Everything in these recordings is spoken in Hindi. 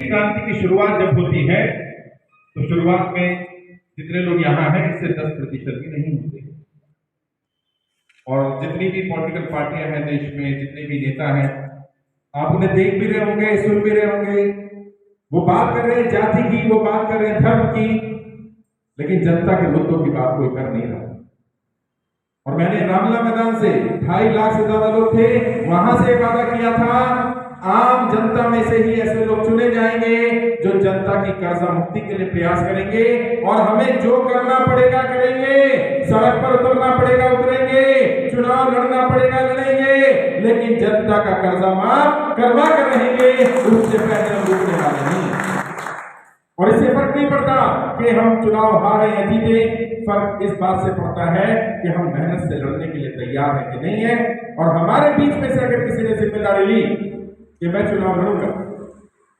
क्रांति की शुरुआत जब होती है तो शुरुआत में जितने लोग यहाँ हैं इससे 10% भी नहीं होते। और जितनी भी पॉलिटिकल पार्टियां हैं देश में, जितने भी नेता हैं, आप उन्हें देख भी रहे होंगे, सुन भी रहे होंगे, वो बात कर रहे हैं जाति की, वो बात कर रहे हैं धर्म की, लेकिन जनता के मुद्दों की बात कोई कर नहीं रहा। और मैंने रामलीला मैदान से 2.5 लाख से ज्यादा लोग थे, वहां से वादा किया था आम जनता में से ही ऐसे लोग चुने जाएंगे जो जनता की कर्जा मुक्ति के लिए प्रयास करेंगे, और हमें जो करना पड़ेगा करेंगे, सड़क पर उतरना पड़ेगा उतरेंगे, चुनाव लड़ना पड़ेगा लड़ेंगे, लेकिन जनता का कर्जा माफ करवा कर रहेंगे, उससे पहले हम रुकने वाले नहीं। और इससे फर्क नहीं पड़ता कि हम चुनाव हारे या जीते, फर्क इस बात से पड़ता है कि हम मेहनत से लड़ने के लिए तैयार है कि नहीं है। और हमारे बीच में से अगर किसी ने जिम्मेदारी ली कि मैं चुनाव लड़ूंगा,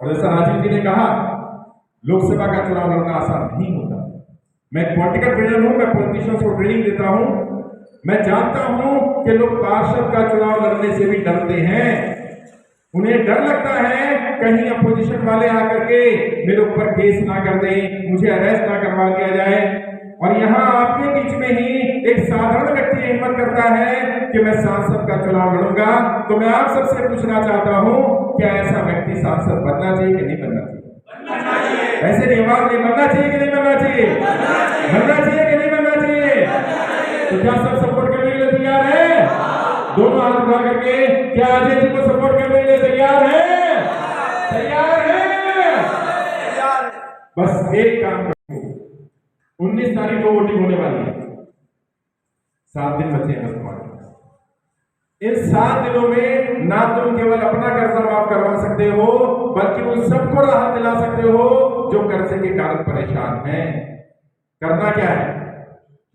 और जैसा राजीव जी ने कहा लोकसभा का चुनाव लड़ना आसान नहीं होता। मैं एक पॉलिटिकल ट्रेनर हूं, मैं पॉलिटिशियंस को ट्रेनिंग देता हूं, मैं जानता हूं कि लोग पार्षद का चुनाव लड़ने से भी डरते हैं। उन्हें डर लगता है कहीं अपोजिशन वाले आकर के मेरे ऊपर केस ना कर दें, मुझे अरेस्ट ना करवा दिया जाए। और यहाँ आपके बीच में ही एक साधारण व्यक्ति हिम्मत करता है कि मैं सांसद का चुनाव लड़ूंगा। तो मैं आप सबसे पूछना चाहता हूं, क्या ऐसा व्यक्ति सांसद बनना चाहिए कि नहीं बनना चाहिए? ऐसे निवास नहीं बनना चाहिए कि नहीं बनना चाहिए? बनना चाहिए कि नहीं बनना चाहिए? तो क्या सब सपोर्ट करने के लिए तैयार है? दोनों हाथ उठा करके क्या अजय जी को सपोर्ट करने के लिए तैयार है? तैयार है? बस एक काम करो, 19 तारीख को वोटिंग होने वाली है, 7 दिन बचे हैं तुम्हारे पास। इन 7 दिनों में ना तुम केवल अपना कर्जा माफ करवा सकते हो, बल्कि उन सबको राहत दिला सकते हो जो कर्जे के कारण परेशान हैं। करना क्या है?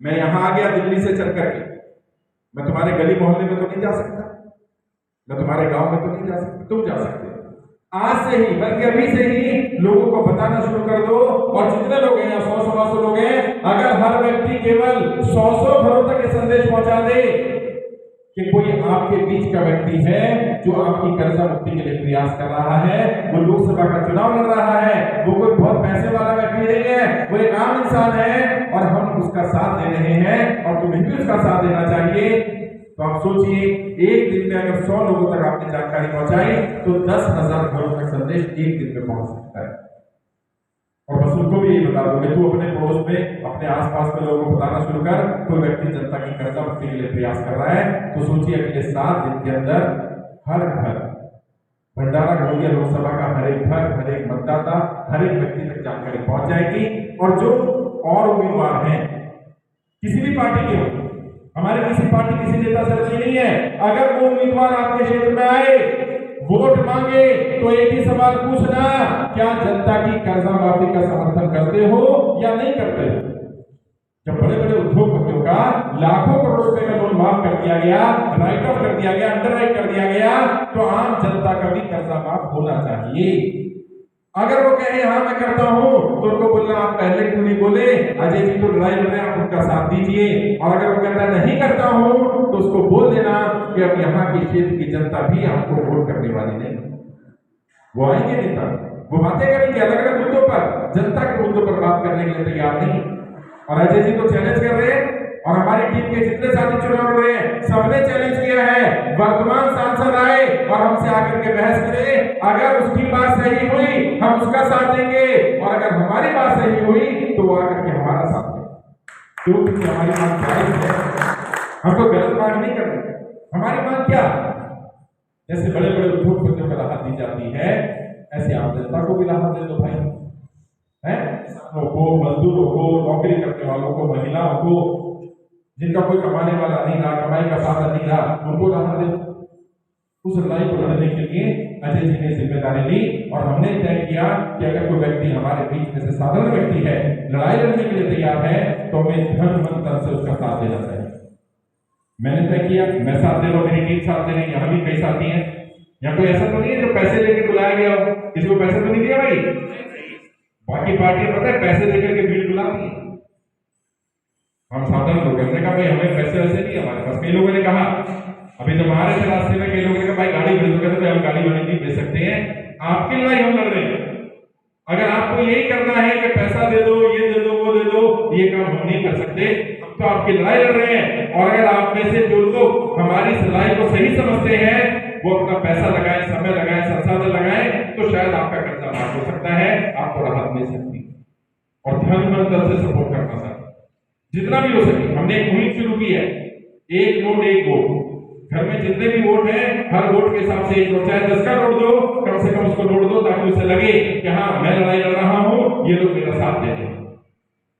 मैं यहां आ गया दिल्ली से चल करके, मैं तुम्हारे गली मोहल्ले में तो नहीं जा सकता, मैं तुम्हारे गांव में तो नहीं जा सकता, तुम जा सकते हो। आज से ही, बल्कि अभी से ही लोगों को बताना शुरू कर दो। और जितने लोग हैं, 100-125 लोग हैं, अगर हर व्यक्ति केवल 100 घरों तक ये संदेश पहुंचा दे कि कोई आपके बीच का व्यक्ति है जो आपकी कर्जा मुक्ति के लिए प्रयास कर रहा है, वो लोकसभा का चुनाव लड़ रहा है, वो कोई बहुत पैसे वाला व्यक्ति नहीं है, वो एक आम इंसान है, और हम उसका साथ दे रहे हैं, और तुम्हें भी उसका साथ देना चाहिए। तो आप सोचिए, एक दिन में अगर 100 लोगों तक आपने जानकारी पहुंचाई तो 10,000 घरों तक संदेश एक दिन में पहुंच सकता है। और बस उनको भी यही बता दो कि तू अपने पड़ोस में, अपने आसपास में लोगों को बताना शुरू कर, कोई व्यक्ति जनता की कर्जा मुक्ति के लिए प्रयास कर रहा है। तो सोचिए अगले 7 दिन के अंदर हर घर भंडारा घरों लोकसभा का हर एक घर, हर एक मतदाता, हर एक व्यक्ति तक जानकारी पहुंच जाएगी। और जो और उम्मीदवार हैं किसी भी पार्टी के हो, हमारे किसी पार्टी किसी नेता से रची नहीं है, अगर वो उम्मीदवार आपके क्षेत्र में आए, वोट मांगे, तो एक ही सवाल पूछना, क्या जनता की कर्जा माफी का समर्थन करते हो या नहीं करते हो? जब बड़े बड़े उद्योगपतियों का लाखों करोड़ रुपए का लोन माफ कर दिया गया, राइट ऑफ कर दिया गया, अंडरराइट कर दिया गया, तो आम जनता का भी कर्जा माफ होना चाहिए। अगर वो कहे हाँ मैं करता हूं, तो उनको बोलना आप पहले क्यों नहीं बोले, अजय जी तो लड़ाई लड़ रहे हैं, आप उनका साथ दीजिए। और अगर वो कहता नहीं करता हूं, तो उसको बोल देना कि अब यहाँ की क्षेत्र की जनता भी आपको वोट करने वाली नहीं। वो आएंगे नेता, वो बातें करेंगे अलग अलग मुद्दों पर, जनता के मुद्दों पर बात करने के लिए तैयार नहीं। और अजय जी तो चैलेंज कर रहे हैं, और हमारी टीम के जितने साथी चुनाव लड़ रहे हैं सबने चैलेंज किया है, वर्तमान सांसद आए और हमसे आकर के बहस करे, अगर उसकी बात सही हुई हम उसका साथ देंगे, और अगर हमारी बात सही हुई तो वो आकर के हमारा साथ देंगे, क्योंकि हमारी मांग जायज है। हमको गलत मांग नहीं करनी। हमारी मांग क्या? जैसे बड़े बड़े उद्योगपतियों को राहत दी जाती है, ऐसे आम जनता को भी राहत दे दो भाई, है को, मजदूरों को, नौकरी करने वालों को, महिलाओं को, जिनका कोई कमाने वाला नहीं रहा, कमाई का साधन नहीं रहा, उनको राहत दे। उस लड़ाई को लड़ने के लिए अजय जी ने जिम्मेदारी ली, और हमने तय किया कि अगर कोई व्यक्ति हमारे बीच में से साधारण व्यक्ति है, लड़ाई लड़ने के लिए तैयार है, तो हमें धन मन तन से उसका साथ देना चाहिए। मैंने तय किया, मैं साथ दे रहा हूं, मेरी टीम साथ दे रही है, यहाँ भी कई साथी हैं। यहाँ कोई ऐसा तो नहीं है जो पैसे लेके बुलाया गया हो, किसी को पैसे तो नहीं दिया भाई? बाकी पार्टियां पता है पैसे देकर के भीड़ बुलाती है, हम साधारण लोग हमने कहा भाई हमें पैसे वैसे नहीं हमारे पास। कई लोगों ने कहा, अभी जब हमारे रास्ते में कई लोगों ने कहा भाई गाड़ी भेज दो, कहते हम गाड़ी वाड़ी नहीं भेज सकते हैं, आपकी लड़ाई हम लड़ रहे हैं, अगर आपको यही करना है कि पैसा दे दो, ये दे दो, वो दे दो, ये काम हम नहीं कर सकते। हम तो आपकी लड़ाई लड़ रहे हैं। और अगर आप में से जो लोग हमारी इस लड़ाई को सही समझते हैं, वो अपना पैसा लगाए, समय लगाए, संसाधन लगाए, तो शायद आपका कर्जा माफ हो सकता है, आपको राहत मिल सकती है। और धन मन दल से सपोर्ट करना सर, जितना भी हो सके। हमने एक मुहिम शुरू की है, एक नोट एक वोट। घर में जितने भी वोट हैं, हर वोट के हिसाब से एक वोट, चाहे 10 का नोट दो, कम से कम उसको नोट दो, ताकि उसे लगे कि हाँ मैं लड़ाई लड़ रहा हूं, ये लोग मेरा साथ दे रहे हैं।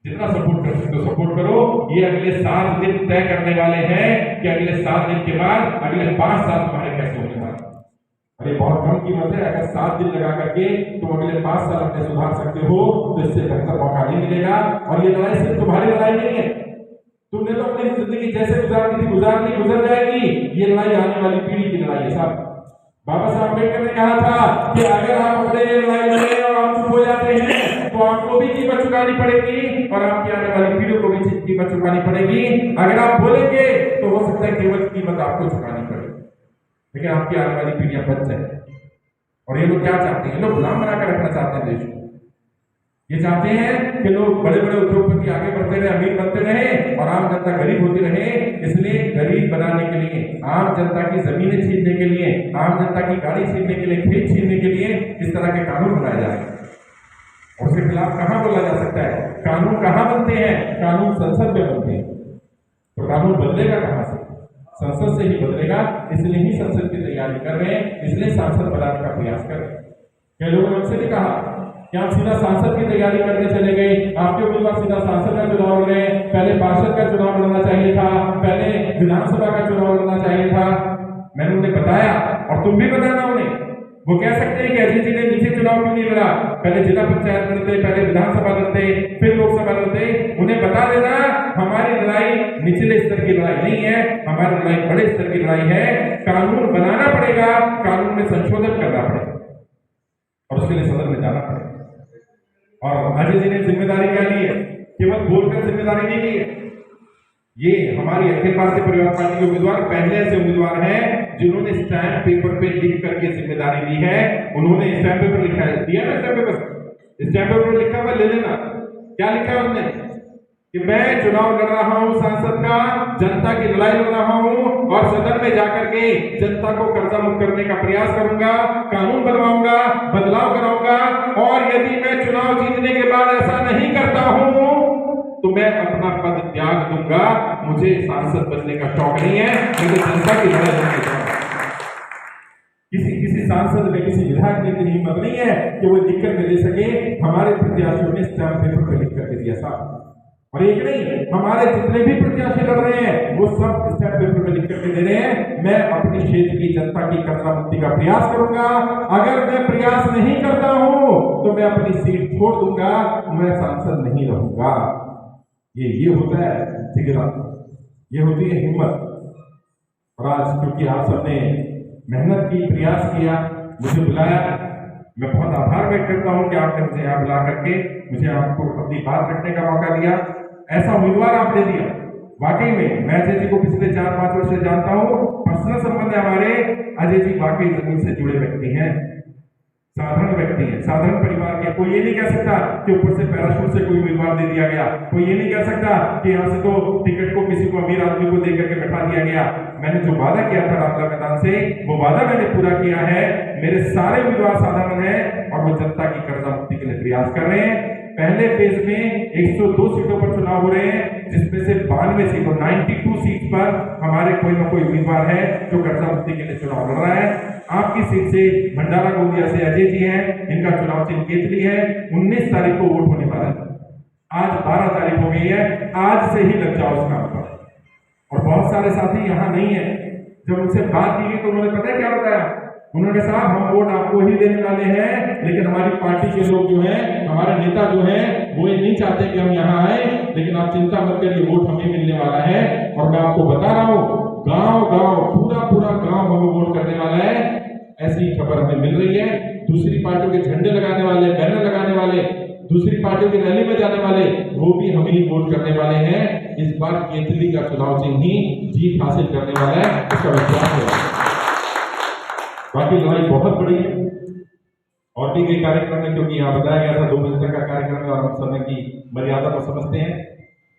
जितना सपोर्ट कर सकते हो सपोर्ट करो। ये अगले 7 दिन तय करने वाले हैं कि अगले 7 दिन के बाद अगले 5 साल तुम्हारे कैसे होने वाले। अरे बहुत कम कीमत है। अगर 7 दिन लगा करके तुम अगले 5 साल अपने सुधार सकते हो, तो इससे बेहतर मौका नहीं मिलेगा। और ये लड़ाई सिर्फ तुम्हारी लड़ाई नहीं है। तुमने तो अपनी जिंदगी जैसे गुजारनी थी गुजारनी, गुजर जाएगी। ये लड़ाई आने वाली पीढ़ी की लड़ाई है साहब। बाबा साहब अम्बेडकर ने कहा था कि अगर आप अपने लड़ाई लड़े और आप चुप हो जाते हैं, तो आपको भी कीमत चुकानी पड़ेगी और आपकी आने वाली पीढ़ियों को भी कीमत चुकानी पड़ेगी। अगर आप बोलेंगे तो हो सकता है केवल कीमत आपको चुकानी पड़ेगी, लेकिन आपकी आने वाली पीढ़ियां बच जाए। और ये लोग क्या चाहते हैं? लोग गुलाम बनाकर रखना चाहते हैं देश को। ये चाहते हैं कि लोग बड़े बड़े उद्योगपति आगे बढ़ते रहे, अमीर बनते रहे और आम जनता गरीब होती रहे। इसलिए गरीब बनाने के लिए, आम जनता की जमीनें छीनने के लिए, आम जनता की गाड़ी छीनने के लिए, खेत छीनने के लिए इस तरह के कानून बनाए जा रहे हैं। और उसके खिलाफ कहां बोला जा सकता है? कानून कहां बनते हैं? कानून संसद में बनते हैं। तो कानून बदलेगा कहां से? संसद से ही बदलेगा। इसलिए ही संसद की तैयारी कर रहे हैं, इसलिए सांसद बनाने का प्रयास कर रहे हैं। कई लोगों ने हमसे भी कहा कि आप सीधा सांसद की तैयारी करने चले गए, आपके उम्मीदवार सीधा सांसद का चुनाव लड़ रहे हैं। पहले पार्षद का चुनाव लड़ना चाहिए था, पहले विधानसभा का चुनाव लड़ना चाहिए था। मैंने उन्हें बताया, और तुम भी बताना उन्हें। वो कह सकते हैं कि अजय जी ने नीचे चुनाव क्यों नहीं लड़ा, पहले जिला पंचायत लड़ते, पहले विधानसभा लड़ते, फिर लोकसभा लड़ते। उन्हें बता देना हमारी लड़ाई निचले स्तर की लड़ाई नहीं है, हमारी लड़ाई बड़े स्तर की लड़ाई है। कानून बनाना पड़ेगा, कानून में संशोधन करना पड़ेगा और उसके लिए सदन में जाना पड़ेगा। और अजय जी ने जिम्मेदारी क्या ली है? केवल बोलकर जिम्मेदारी नहीं ली है। ये हमारी अखिल भारतीय परिवार पार्टी के उम्मीदवार पहले ऐसे उम्मीदवार हैं जिन्होंने स्टैम्प पेपर पे लिख करके जिम्मेदारी ली है। उन्होंने स्टैम्प पेपर लिखा है, दिया ना स्टैम्प पेपर? स्टैम्प पेपर लिखा हुआ ले लेना। क्या लिखा है उन्होंने? कि मैं चुनाव लड़ रहा हूं सांसद का, जनता की लड़ाई लड़ रहा हूं और सदन में जाकर के जनता को कर्जा मुक्त करने का प्रयास करूंगा, कानून बनवाऊंगा, बदलाव कराऊंगा। और यदि मैं चुनाव जीतने के बाद ऐसा नहीं करता हूं तो मैं अपना पद त्याग दूंगा। मुझे सांसद बनने का शौक नहीं है, मुझे जनता की लड़ाई लड़ने का शौक है। किसी सांसद में, किसी विधायक में इतनी हिम्मत नहीं है कि वो लिख कर दे सके हमारे प्रत्याशियों ने स्टैम्प पेपर पर लिख करके दिया साहब। और एक नहीं, हमारे जितने भी प्रत्याशी लड़ रहे हैं वो सब स्टैम्प पेपर में लिख करके दे रहे हैं, मैं अपने क्षेत्र की जनता की कर्जा मुक्ति का प्रयास करूंगा। अगर मैं प्रयास नहीं करता हूं तो मैं अपनी सीट छोड़ दूंगा, मैं सांसद नहीं रहूंगा। ये होता है जिगरा, ये होती है हिम्मत। और आज क्योंकि आप सबने मेहनत की, प्रयास किया, मुझे बुलाया, मैं बहुत आभार व्यक्त करता हूं कि आपने मुझे यहाँ बुला करके मुझे आपको अपनी बात रखने का मौका दिया। ऐसा उम्मीदवार आपने दिया। वाकई में मैं अजय जी को पिछले 4-5 वर्ष से जानता हूं, पर्सनल संबंध है हमारे। अजय जी वाकई जमीन से जुड़े व्यक्ति हैं, साधारण व्यक्ति हैं, साधारण परिवार के। कोई ये नहीं कह सकता कि ऊपर से पैराशूट से कोई उम्मीदवार दे दिया गया। कोई ये नहीं कह सकता कि यहाँ से तो टिकट को किसी को अमीर आदमी को दे करके बैठा दिया गया। मैंने जो वादा किया था रामला मैदान से, वो वादा मैंने पूरा किया है। मेरे सारे उम्मीदवार साधारण हैं और वो जनता की कर्जा मुक्ति के लिए प्रयास कर रहे हैं। पहले फेज में 102 सीटों पर चुनाव हो रहे हैं, जिसमें से 92 सीटों 92 सीट पर हमारे कोई ना कोई उम्मीदवार है जो कर्जा मुक्ति के लिए चुनाव लड़ रहा है। आपकी सीट से भंडारा गोंदिया से अजय जी हैं, इनका चुनाव चिन्ह केतली है। 19 तारीख को वोट होने वाला है। आज 12 तारीख हो गई है, आज से ही लग जाओ उस काम पर। और बहुत सारे साथी यहाँ नहीं है। जब उनसे बात की तो उन्होंने पता है क्या बताया? उन्होंने कहा साहब हम वोट आपको ही देने वाले हैं, लेकिन हमारी पार्टी के लोग जो हैं, हमारे नेता जो हैं, वो ये नहीं चाहते कि हम यहाँ आए, लेकिन आप चिंता मत करिए, वोट हमें मिलने वाला है। और मैं आपको बता रहा हूँ, गांव-गांव पूरा गांव हमें वोट करने वाला है, ऐसी खबर हमें मिल रही है। दूसरी पार्टियों के झंडे लगाने वाले, बैनर लगाने वाले, दूसरी पार्टियों की रैली में जाने वाले, वो भी हमें ही वोट करने वाले हैं। इस बार केतली का चुनाव चिन्ह ही जीत हासिल करने वाला है, इसका विश्वास है। बाकी लड़ाई बहुत बड़ी है। और भी कई कार्यक्रम है, क्योंकि यहाँ बताया गया था 2 बजे तक का कार्यक्रम है और हम समय की मर्यादा को समझते हैं,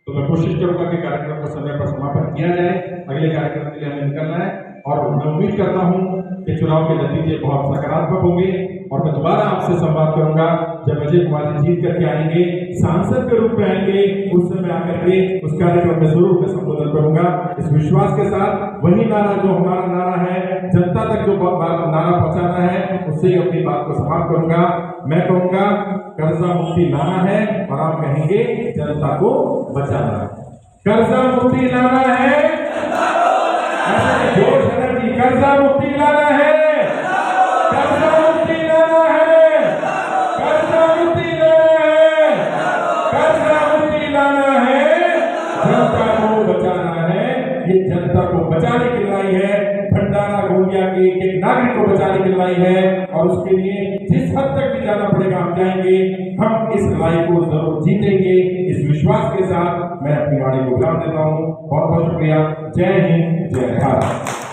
तो मैं कोशिश करूंगा कि कार्यक्रम को समय पर समापन किया जाए। अगले कार्यक्रम के लिए हमें निकलना है और मैं उम्मीद करता हूं कि चुनाव के नतीजे बहुत सकारात्मक होंगे और मैं दोबारा आपसे संवाद करूंगा जब अजय कुमार जी जीत करके आएंगे, सांसद के रूप में आएंगे, उस समय आकर के उस कार्यक्रम में जरूर मैं संबोधन करूंगा इस विश्वास के साथ। वही नारा जो हमारा नारा है, जनता तक जो नारा पहुंचाना है, उससे ही अपनी बात को समाप्त करूंगा। मैं कहूंगा कर्जा मुक्ति लाना है और आप कहेंगे जनता को बचाना है। कर्जा मुक्ति लाना है, जोश एनर्जी, कर्जा मुक्ति लाना है, कर्जा मुक्ति लाना है, कर्जा मुक्ति लाना है, कर्जा मुक्ति लाना है, जनता को बचाना है। ये जनता को बचाने की लड़ाई है, भंडारा गोंदिया के एक नागरिक को बचाने की लड़ाई है और उसके लिए जिस हद तक भी जाना पड़ेगा हम जाएंगे। हम इस लड़ाई को जरूर जीतेंगे, इस विश्वास के साथ मैं अपनी वाणी को विराम देता हूं। बहुत बहुत शुक्रिया। जय हिंद, जय भारत।